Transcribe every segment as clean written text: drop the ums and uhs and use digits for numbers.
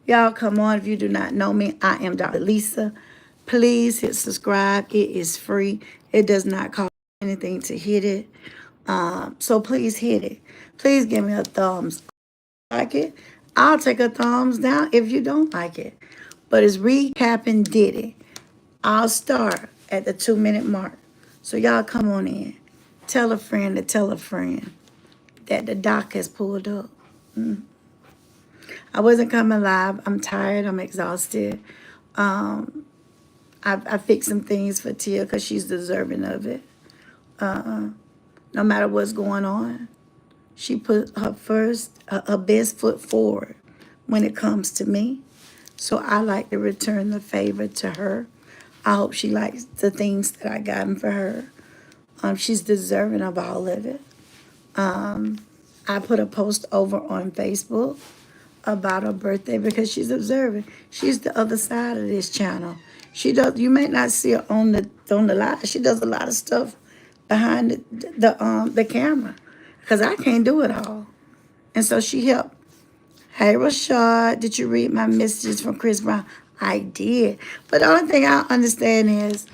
Y'all come on. If you do not know me, I am Dr. Lisa. Please hit subscribe. It is free. It does not cost anything to hit it. So please hit it. Please give me a thumbs like it. I'll take a thumbs down if you don't like it. But it's recapping Diddy. I'll start at the 2 minute mark. So y'all come on in. Tell a friend to tell a friend that the doc has pulled up. I wasn't coming live. I'm tired. I'm exhausted. I fixed some things for Tia because she's deserving of it. No matter what's going on, she put her best foot forward when it comes to me. So I like to return the favor to her. I hope she likes the things that I gotten for her. She's deserving of all of it. I put a post over on Facebook about her birthday because she's observing. She's the other side of this channel. She does. You may not see her on the live. She does a lot of stuff behind the camera because I can't do it all. And so she helped. Hey Rashad, did you read my messages from Chris Brown? I did. But the only thing I understand is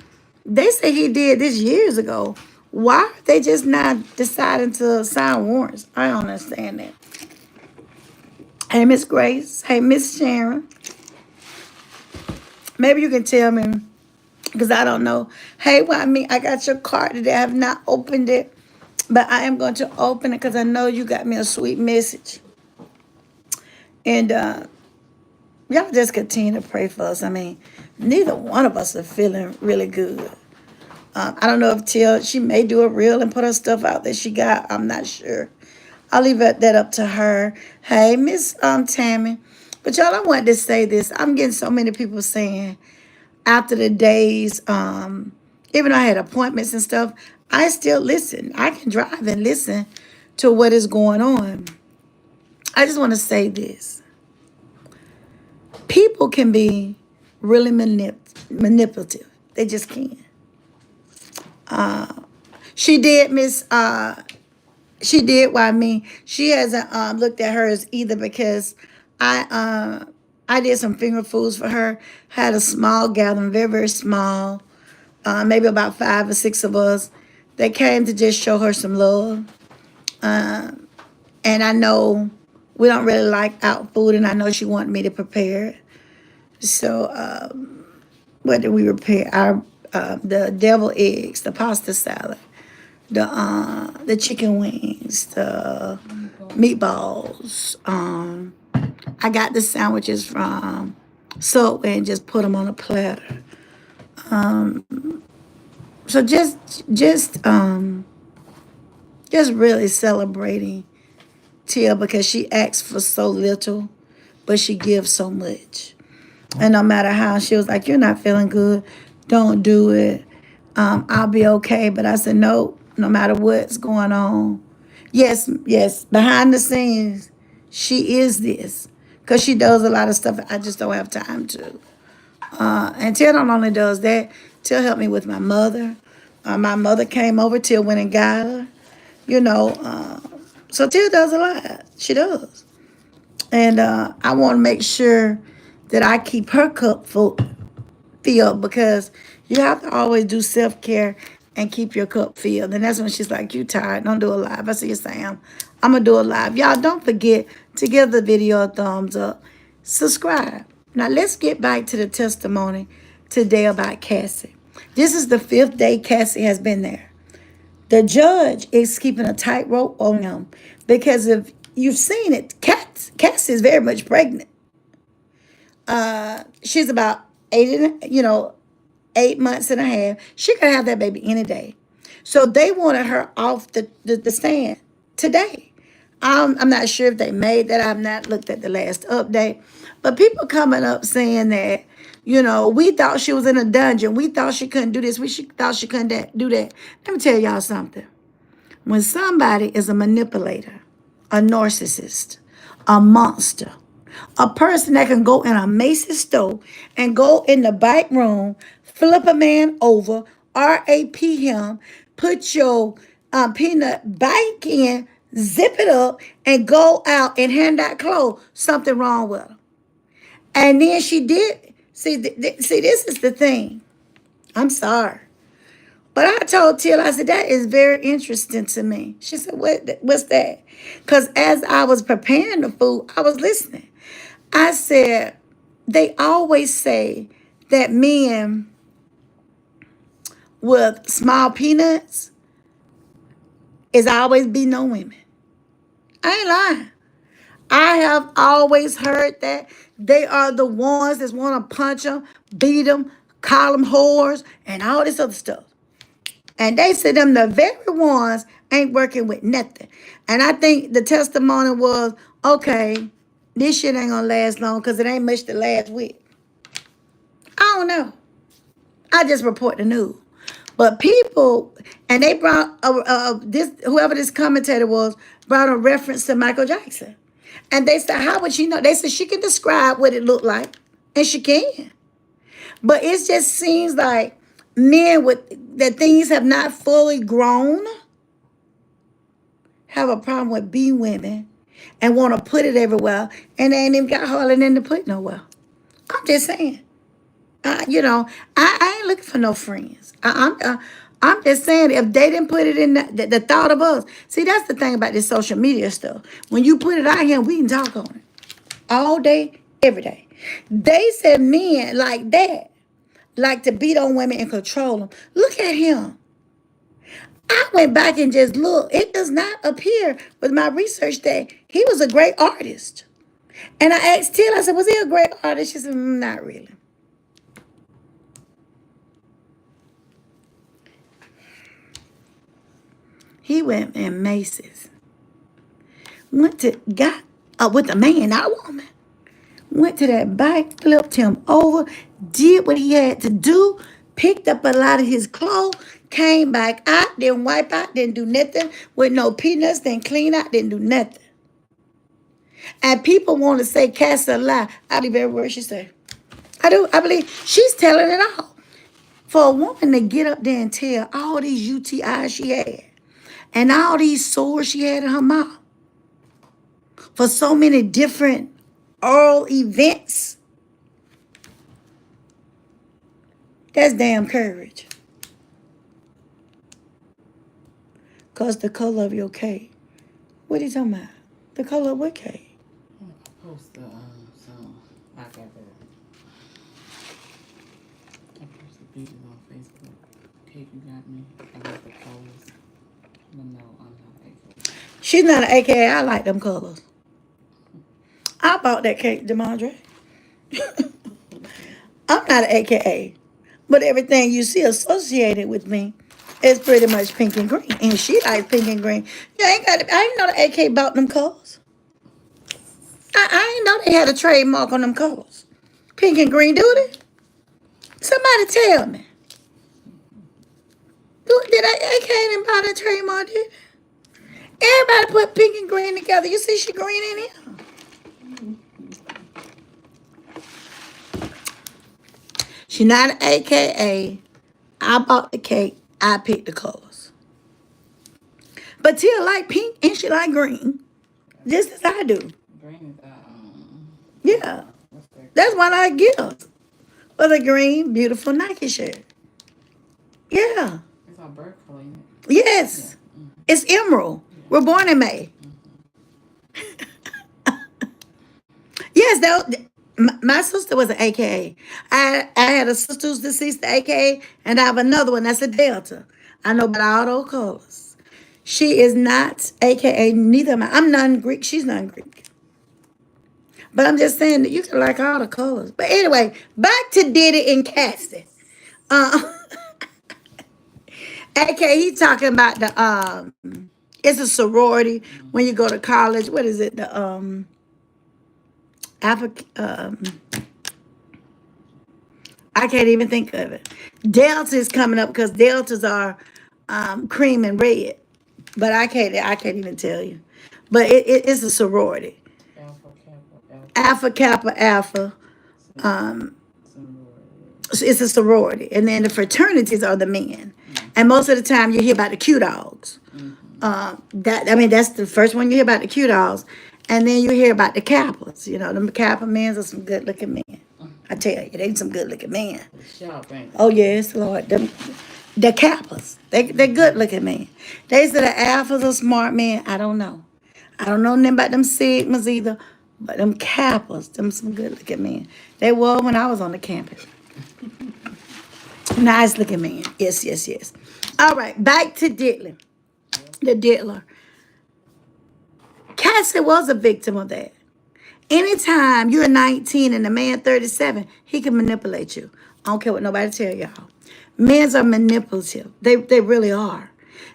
they say he did this years ago. Why are they just not deciding to sign warrants? I don't understand that. Hey, Miss Grace. Hey, Miss Sharon. Maybe you can tell me, because I don't know. Hey, I got your card today. I have not opened it, but I am going to open it because I know you got me a sweet message. And y'all just continue to pray for us. I mean, neither one of us are feeling really good. I don't know if Tia, she may do a reel and put her stuff out that she got. I'm not sure. I'll leave that up to her. Hey, Miss Tammy. But y'all, I wanted to say this. I'm getting so many people saying after the days, even though I had appointments and stuff, I still listen. I can drive and listen to what is going on. I just want to say this. People can be really manipulative. They just can. She did, she did why me. She hasn't looked at hers either because I did some finger foods for her. Had a small gathering, very, very small, maybe about 5 or 6 of us that came to just show her some love. And I know we don't really like out food, and I know she wanted me to prepare it. So what did we prepare? Our the deviled eggs, the pasta salad, the chicken wings, the meatballs. I got the sandwiches from Subway and just put them on a platter. So just really celebrating Tia because she asks for so little, but she gives so much. And no matter how, she was like, "You're not feeling good. Don't do it. I'll be okay." But I said, "No, no matter what's going on." Yes, yes, behind the scenes, she is this. Because she does a lot of stuff I just don't have time to. And Tia not only does that, Tia helped me with my mother. My mother came over, Tia went and got her. You know, so Tia does a lot. She does. And I want to make sure that I keep her cup full filled because you have to always do self-care and keep your cup filled. And that's when she's like, "You tired, don't do a live." I said, "Yes, I am. I'm going to do a live." Y'all, don't forget to give the video a thumbs up. Subscribe. Now, let's get back to the testimony today about Cassie. This is the 5th day Cassie has been there. The judge is keeping a tightrope on him because if you've seen it, Cassie is very much pregnant. She's about 8 months and a half. She could have that baby any day. So they wanted her off the stand today. I'm not sure if they made that. I've not looked at the last update. But people coming up saying that, we thought she was in a dungeon. We thought she couldn't do this. Thought she couldn't do that. Let me tell y'all something. When somebody is a manipulator, a narcissist, a monster, a person that can go in a Macy's store and go in the back room, flip a man over, RAP him, put your peanut back in, zip it up, and go out and hand out clothes, something wrong with her. And then she did. See, this is the thing. I'm sorry. But I told Till, I said, that is very interesting to me. She said, what's that? Because as I was preparing the food, I was listening. I said, they always say that men with small peanuts is always beating on women. I ain't lying. I have always heard that they are the ones that want to punch them, beat them, call them whores, and all this other stuff. And they said them the very ones ain't working with nothing. And I think the testimony was, okay, this shit ain't gonna last long because it ain't much to last with. I don't know. I just report the news. But people, and they brought this, whoever this commentator was, brought a reference to Michael Jackson. And they said, how would she know? They said she can describe what it looked like. And she can. But it just seems like men with that things have not fully grown have a problem with being women and want to put it everywhere. And they ain't even got hardly nothing to put nowhere. I'm just saying. I ain't looking for no friends. I'm just saying, if they didn't put it in the thought of us. See, that's the thing about this social media stuff. When you put it out here, we can talk on it all day, every day. They said men like that like to beat on women and control them. Look at him. I went back and just looked. It does not appear with my research that he was a great artist. And I asked Till, I said, was he a great artist? She said, not really. He went in Macy's. Got with a man, not a woman. Went to that bike, flipped him over, did what he had to do, picked up a lot of his clothes, came back out, didn't wipe out, didn't do nothing with no peanuts, didn't clean out, didn't do nothing. And people want to say Cassie a lie. I believe every word she say. I do. I believe she's telling it all. For a woman to get up there and tell all these UTIs she had and all these sores she had in her mouth for so many different oral events, that's damn courage. Because the color of your cake. What are you talking about? The color of what cake? I post the, so I got the, I posted videos on Facebook. Cake you got me. I got the colors. But no, I'm not AKA. She's not an AKA. I like them colors. I bought that cake, Demondre. I'm not an AKA. But everything you see associated with me is pretty much pink and green. And she likes pink and green. I ain't know the AK bought them colors. I ain't know they had a trademark on them colors. Pink and green, do they? Somebody tell me. Did AK didn't buy that trademark, did they? Everybody put pink and green together. You see she green in here? She not an AKA. I bought the cake. I picked the colors. But Tia like pink and she like green. Just as I do. Green is, Yeah. That's what I give. For the green, beautiful Nike shirt. Yeah. it's our bird color, ain't it? Yes. Yeah. Mm-hmm. It's emerald. We're born in May. Yes, my sister was an AKA. I had a sister who's deceased, the AKA, and I have another one that's a Delta. I know about all those colors. She is not AKA, neither am I. I'm non-Greek. She's non-Greek. But I'm just saying that you can like all the colors. But anyway, back to Diddy and Cassie. AKA, he talking about it's a sorority when you go to college. What is it? The I can't even think of it. Delta is coming up because Deltas are cream and red. But I can't even tell you. But it's a sorority. Alpha Kappa Alpha. It's a sorority. And then the fraternities are the men. And most of the time you hear about the Q dogs. That's the first one you hear about, the Q dogs. And then you hear about the Kappas. You know, the Kappa men are some good looking men. I tell you, they some good looking men. Sharp, ain't Oh yes, Lord. The Kappas. They good looking men. They say the alphas are smart men. I don't know. I don't know nothing about them Sigmas either. But them Kappas, them some good looking men. They were when I was on the campus. Nice looking man. Yes, yes, yes. All right, back to Diddley. The diddler. Cassie was a victim of that. Anytime you're 19 and the man 37, he can manipulate you. I don't care what nobody tell y'all. Men are manipulative. They really are.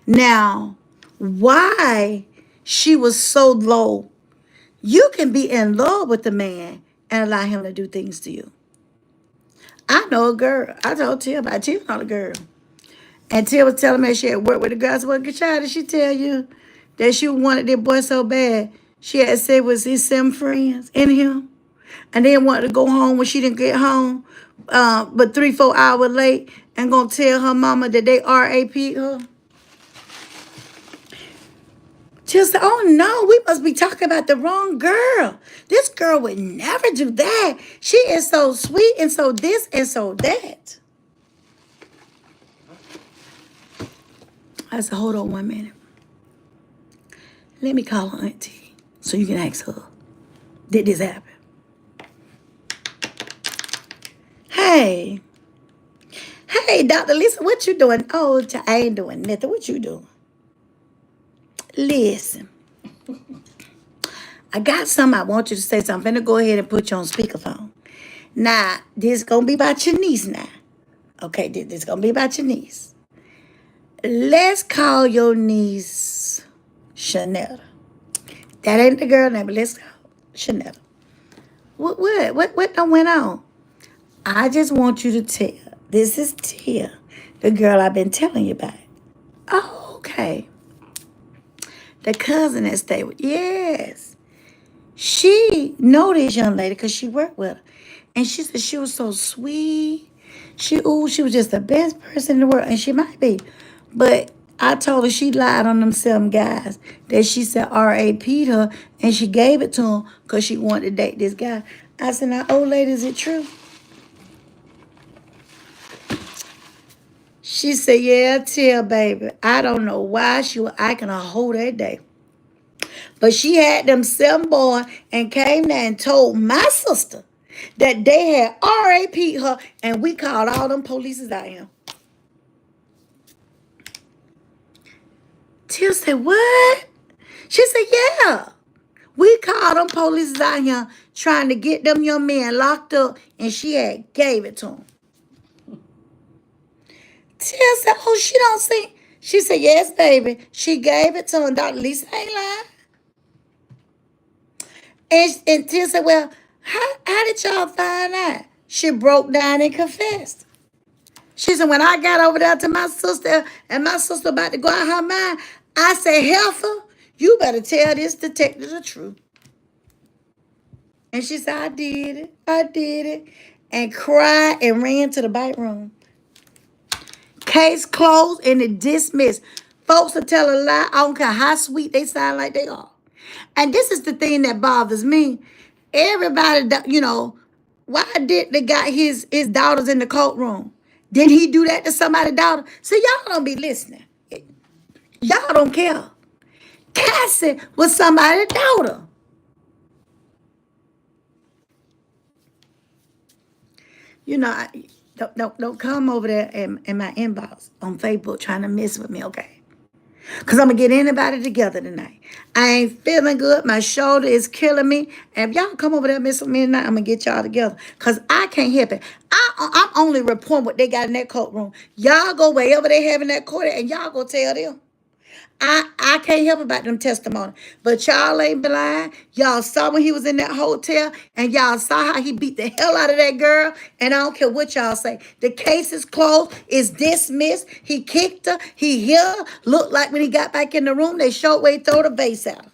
Now, why she was so low, you can be in love with the man and allow him to do things to you. I know a girl. I told Tia about Tia know the girl. And Tia was telling me she had worked with the girls. Well, good child, did she tell you that she wanted that boy so bad? She had said was his some friends in him. And then wanted to go home when she didn't get home, but 3-4 hours late, and gonna tell her mama that they RAP'd her. She'll say, oh no, we must be talking about the wrong girl. This girl would never do that. She is so sweet and so this and so that. I said, hold on 1 minute. Let me call her auntie so you can ask her, did this happen? Hey, Dr. Lisa, what you doing? Oh, I ain't doing nothing. What you doing? Listen, I got something I want you to say. So I'm finna go ahead and put you on speakerphone. Now, this gonna be about your niece now. Okay, this gonna be about your niece. Let's call your niece Chanel. That ain't the girl name, but let's call Chanel. What done went on? I just want you to tell. This is Tia, the girl I've been telling you about. Oh, okay. The cousin that stayed with. Yes. She know this young lady because she worked with her. And she said she was so sweet. She was just the best person in the world. And she might be. But I told her she lied on them 7 guys. That she said RAP'd her. And she gave it to him because she wanted to date this guy. I said, now, old lady, is it true? She said, yeah, tell baby. I don't know why she was acting a whole that day. But she had them 7 boys and came there and told my sister that they had RAP'd her, and we called all them polices out here. Tia said, what? She said, yeah. We called them polices out here trying to get them young men locked up, and she had gave it to them. Tia said, oh, she don't see. She said, yes, baby. She gave it to them. Dr. Lisa ain't lying. And Tia said, well, how did y'all find out? She broke down and confessed. She said, when I got over there to my sister, and my sister about to go out her mind, I said, Heifer, you better tell this detective the truth. And she said, I did it. I did it. And cried and ran to the bike room. Case closed and it dismissed. Folks will tell a lie. I don't care how sweet they sound like they are. And this is the thing that bothers me. Everybody, why did they got his daughters in the courtroom? Did he do that to somebody's daughter? So y'all don't be listening. Y'all don't care. Cassie was somebody's daughter. Don't come over there in my inbox on Facebook trying to mess with me, okay? Because I'm going to get anybody together tonight. I ain't feeling good. My shoulder is killing me. And if y'all come over there and mess with me tonight, I'm going to get y'all together. Because I can't help it. I'm only reporting what they got in that courtroom. Y'all go wherever they have in that court and y'all go tell them. I can't help about them testimony. But y'all ain't blind. Y'all saw when he was in that hotel, and y'all saw how he beat the hell out of that girl. And I don't care what y'all say. The case is closed. It's dismissed. He kicked her. He hit her. Looked like when he got back in the room, they showed where he threw the vase at her.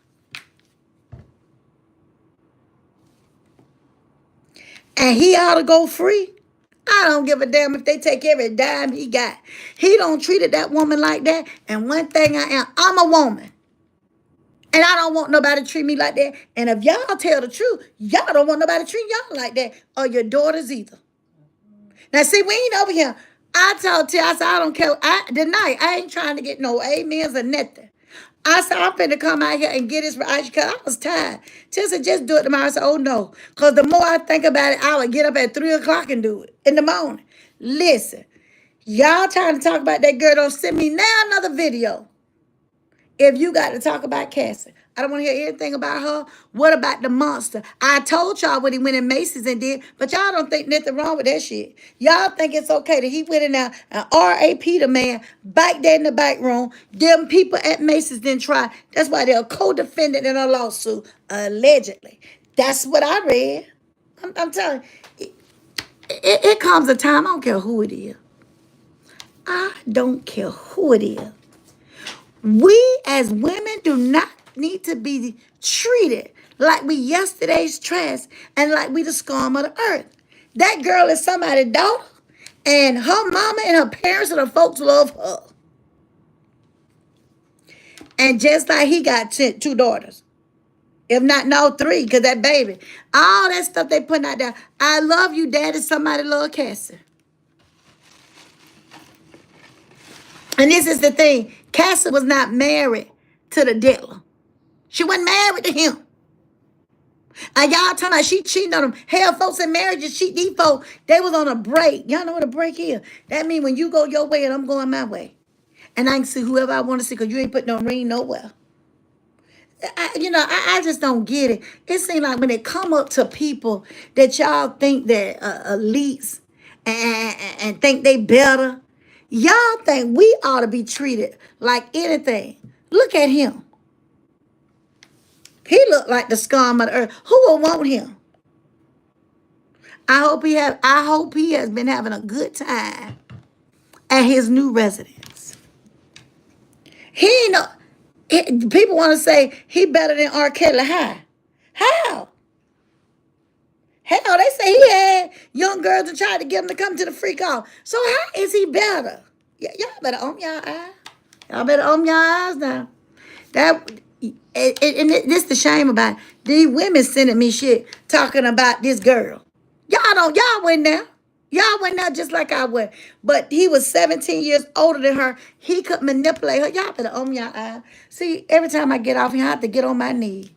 And he ought to go free. I don't give a damn if they take every dime he got. He don't treated that woman like that. And one thing I'm a woman. And I don't want nobody to treat me like that. And if y'all tell the truth, y'all don't want nobody to treat y'all like that, or your daughters either. Now, see, we ain't over here. I told T, I said, I don't care. Tonight, I ain't trying to get no amens or nothing. I said, I'm finna come out here and get this right because I was tired. T said, just do it tomorrow. I said, oh no. Because the more I think about it, I would get up at 3 o'clock and do it in the morning. Listen, y'all trying to talk about that girl, don't send me now another video. If you got to talk about Cassie, I don't want to hear anything about her. What about the monster? I told y'all what he went in Macy's and did, but y'all don't think nothing wrong with that shit. Y'all think it's okay that he went in there and RAP the man back there in the back room. Them people at Macy's didn't try. That's why they're a co-defendant in a lawsuit, allegedly. That's what I read. I'm telling you, it comes a time, I don't care who it is. I don't care who it is. We as women do not need to be treated like we yesterday's trash and like we the scum of the earth. That girl is somebody's daughter, and her mama and her parents and her folks love her. And just like he got two daughters, if not no three, because that baby, all that stuff they putting out there. I love you, daddy. Somebody love Cassie. And this is the thing. Cassie was not married to the dealer. She wasn't married to him. And y'all talking about she cheating on them. Hell, folks in marriages cheat. These folks, they was on a break. Y'all know what a break is? That means when you go your way and I'm going my way. And I can see whoever I want to see because you ain't put no ring nowhere. I just don't get it. It seems like when it come up to people that y'all think that elites and think they better, y'all think we ought to be treated like anything. Look at him. He looked like the scum of the earth. Who will want him? I hope he has been having a good time at his new residence. He ain't no. People want to say he better than R. Kelly. How? Hell, they say he had young girls and tried to get him to come to the freak off. So how is he better? Y'all better open y'all eyes. Y'all better open your eyes now. This the shame about it. These women sending me shit talking about this girl. Y'all went there. Y'all went there just like I went. But he was 17 years older than her. He could manipulate her. Y'all better open your eyes. See, every time I get off here, I have to get on my knee.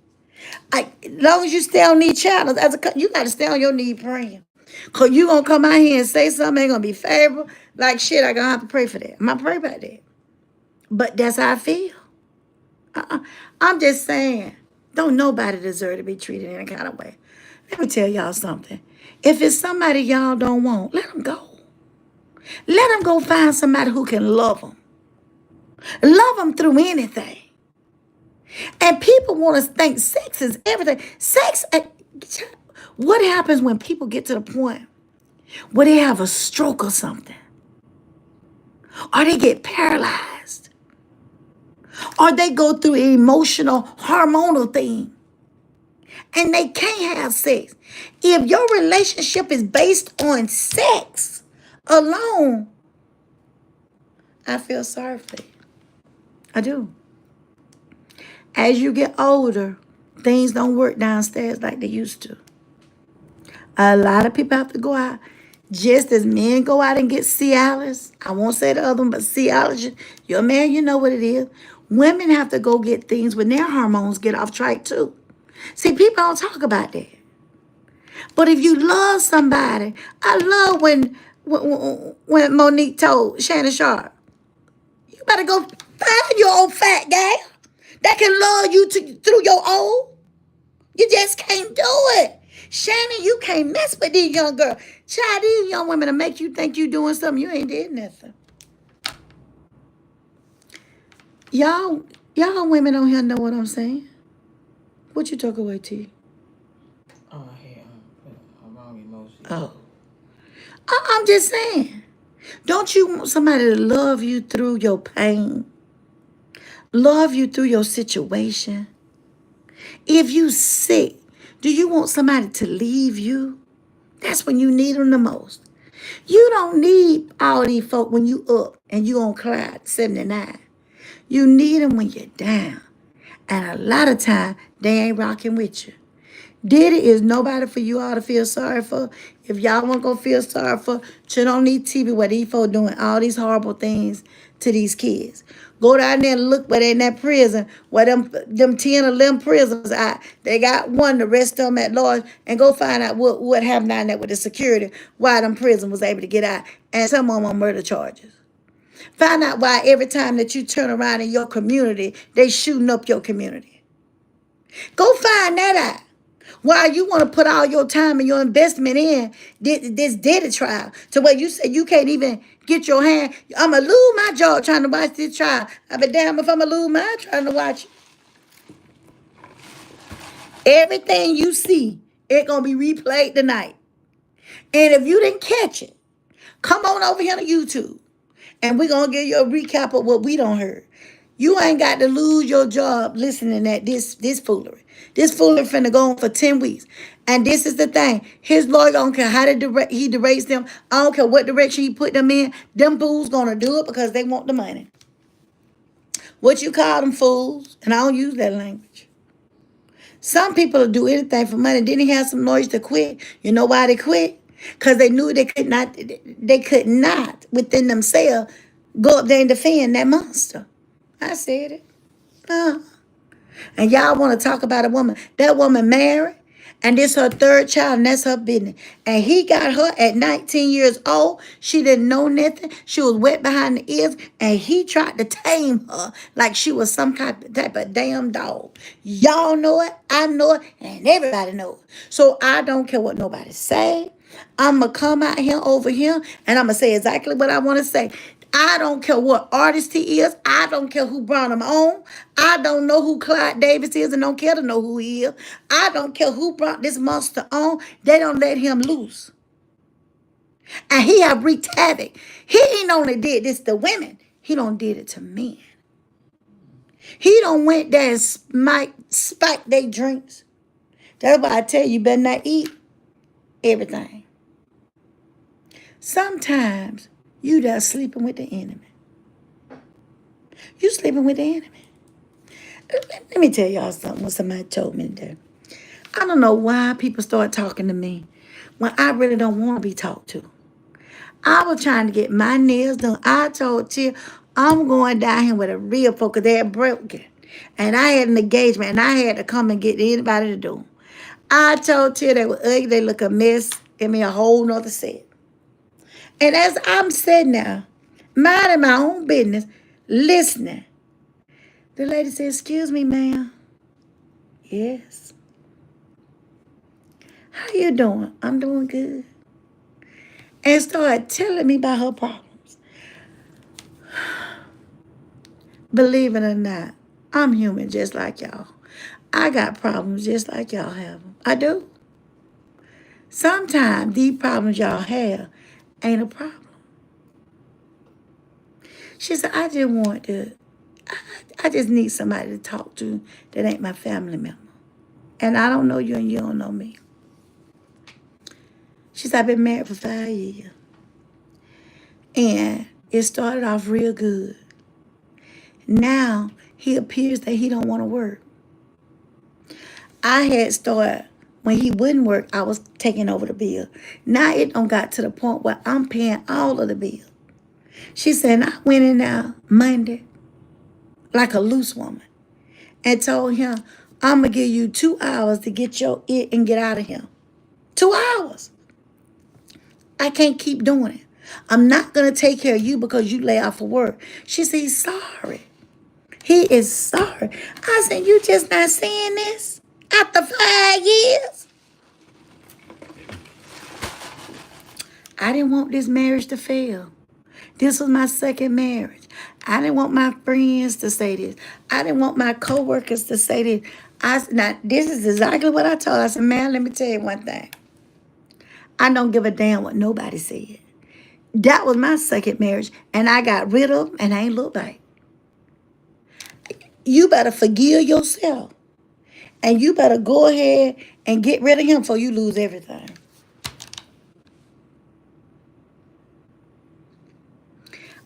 As long as you stay on these channels, you got to stay on your knee praying. Because you going to come out here and say something ain't going to be favorable. Like, shit, I going to have to pray for that. I'm going to pray about that. But that's how I feel. I'm just saying, don't nobody deserve to be treated any kind of way. Let me tell y'all something. If it's somebody y'all don't want, let them go. Let them go find somebody who can love them. Love them through anything. And people want to think sex is everything. What happens when people get to the point where they have a stroke or something? Or they get paralyzed? Or they go through an emotional, hormonal thing. And they can't have sex. If your relationship is based on sex alone, I feel sorry for you. I do. As you get older, things don't work downstairs like they used to. A lot of people have to go out. Just as men go out and get Cialis, I won't say the other one, but Cialis, you're a man, you know what it is. Women have to go get things when their hormones get off track too. See, people don't talk about that. But if you love somebody, I love when Monique told Shannon Sharp, you better go find your old fat guy that can love you through your old. You just can't do it. Shannon, you can't mess with these young girls. Child, these young women to make you think you doing something. You ain't did nothing. Y'all women on here know what I'm saying. What you took away, T? Oh, I had a wrong emoji. Oh. I'm just saying. Don't you want somebody to love you through your pain? Love you through your situation? If you sick, do you want somebody to leave you? That's when you need them the most. You don't need all these folk when you up and you on cloud 79. You need them when you're down. And a lot of time, they ain't rocking with you. Diddy is nobody for you all to feel sorry for. If y'all want to go feel sorry for, turn on these TV where these folks doing all these horrible things to these kids. Go down there and look where they in that prison, where them 10 or 11 prisons out. They got one, the rest of them at large, and go find out what happened down there with the security, why them prison was able to get out, and some of them on murder charges. Find out why every time that you turn around in your community, they shooting up your community. Go find that out. Why you want to put all your time and your investment in this Diddy trial to where you say you can't even get your hand. I'm going to lose my job trying to watch this trial. I be damn if I'm going to lose mine trying to watch it. Everything you see, it going to be replayed tonight. And if you didn't catch it, come on over here to YouTube. And we're going to give you a recap of what we don't heard. You ain't got to lose your job listening at this foolery. This foolery finna go on for 10 weeks. And this is the thing. His lawyer don't care how he derates them. I don't care what direction he put them in. Them fools gonna do it because they want the money. What you call them fools? And I don't use that language. Some people will do anything for money. Didn't he have some lawyers to quit? You know why they quit? Because they knew they could not within themselves go up there and defend that monster. I said it. And y'all want to talk about a woman. That woman married, and this her third child, and that's her business. And he got her at 19 years old. She didn't know nothing. She was wet behind the ears, and he tried to tame her like she was some type of damn dog. Y'all know it, I know it, and everybody knows it. So I don't care what nobody say. I'm going to come out here over here, and I'm going to say exactly what I want to say. I don't care what artist he is. I don't care who brought him on. I don't know who Clyde Davis is and don't care to know who he is. I don't care who brought this monster on. They don't let him loose. And he have wreaked havoc. He ain't only did this to women. He don't did it to men. He don't went there and spiked their drinks. That's why I tell you, better not eat everything. Sometimes you just sleeping with the enemy. You sleeping with the enemy. Let me tell y'all something what somebody told me today. I don't know why people start talking to me when I really don't want to be talked to. I was trying to get my nails done. I told Tia, I'm going down here with a real focus. They had broken. And I had an engagement and I had to come and get anybody to do them. I told Tia they were ugly. They look a mess. Give me a whole nother set. And as I'm sitting there, minding my own business, listening, the lady said, "Excuse me, ma'am." "Yes." "How you doing?" "I'm doing good." And started telling me about her problems. Believe it or not, I'm human just like y'all. I got problems just like y'all have them. I do. Sometimes these problems y'all have ain't a problem. She said, I just need somebody to talk to that ain't my family member. And I don't know you and you don't know me. She said, "I've been married for 5 years. And it started off real good. Now he appears that he don't want to work. I had started, when he wouldn't work, I was taking over the bill. Now it don't got to the point where I'm paying all of the bill." She said, "I went in there Monday like a loose woman and told him, I'm going to give you 2 hours to get your it and get out of here. 2 hours. I can't keep doing it. I'm not going to take care of you because you lay off for work." She said, "He's sorry. He is sorry." I said, "You just not saying this after 5 years?" I didn't want this marriage to fail. This was my second marriage. I didn't want my friends to say this. I didn't want my coworkers to say this. Now, this is exactly what I told her. I said, "Man, let me tell you one thing. I don't give a damn what nobody said. That was my second marriage, and I got rid of him, and I ain't looked back. You better forgive yourself, and you better go ahead and get rid of him before you lose everything."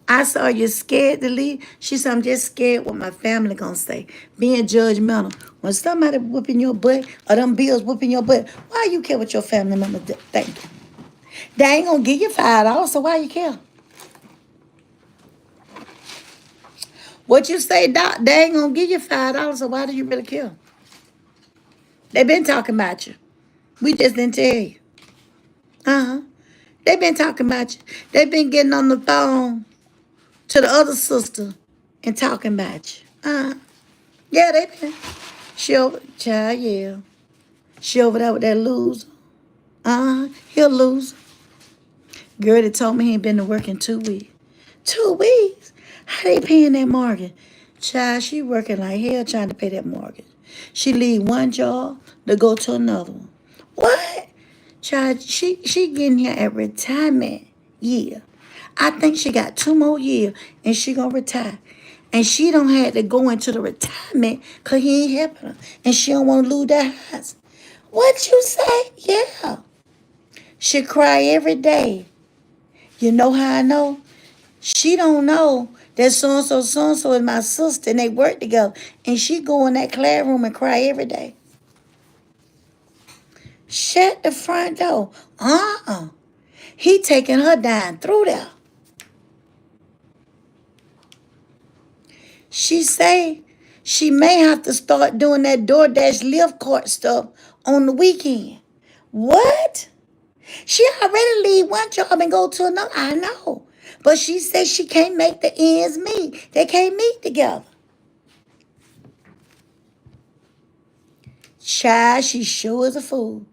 I saw you scared to leave. She said, I'm just scared what my family gonna say. Being judgmental. When somebody whooping your butt or them bills whooping your butt, why you care what your family members think? They ain't gonna give you $5, so why you care? What you say, Doc, they ain't gonna give you $5, so why do you really care? They been talking about you. We just didn't tell you. Uh-huh. They been talking about you. They been getting on the phone to the other sister and talking about you. Uh-huh. Yeah, they been. She over, child, yeah. She over there with that loser. Uh-huh. He'll lose. Girl that told me he ain't been to work in 2 weeks. 2 weeks? How they paying that mortgage? Child, she working like hell trying to pay that mortgage. She leave one job to go to another one. What? Child, she getting here at retirement year. I think she got 2 more years and she gonna retire. And she don't have to go into the retirement because he ain't helping her. And she don't want to lose that house. What you say? Yeah. She cry every day. You know how I know? She don't know that so-and-so is my sister and they work together. And she go in that classroom and cry every day. Shut the front door. Uh-uh. He taking her down through there. She say she may have to start doing that DoorDash lift court stuff on the weekend. What? She already leave one job and go to another. I know. But she says she can't make the ends meet. They can't meet together. Child, she sure is a fool.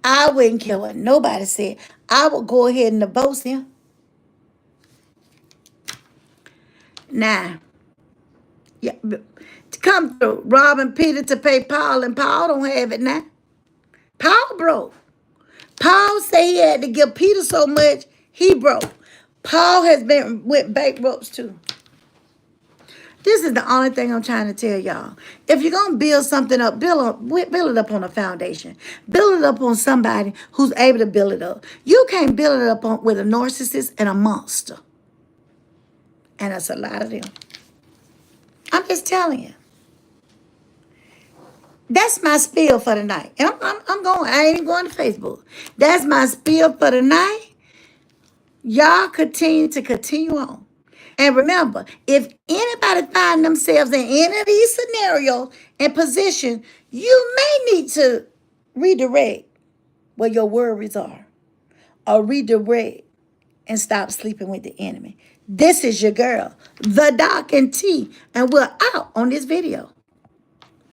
I wouldn't care what nobody said. I would go ahead and divorce him. Now, yeah, to come through, robbing Peter to pay Paul, and Paul don't have it now. Paul broke. Paul said he had to give Peter so much, he broke. Paul has been with bankrupts too. This is the only thing I'm trying to tell y'all. If you're going to build something up, build it up on a foundation. Build it up on somebody who's able to build it up. You can't build it up with a narcissist and a monster. And that's a lot of them. I'm just telling you. That's my spiel for the night. And I'm going. I ain't going to Facebook. That's my spiel for the night. Y'all continue on. And remember, if anybody find themselves in any of these scenarios and position, you may need to redirect where your worries are. Or redirect and stop sleeping with the enemy. This is your girl, the Doc and T, and we're out on this video.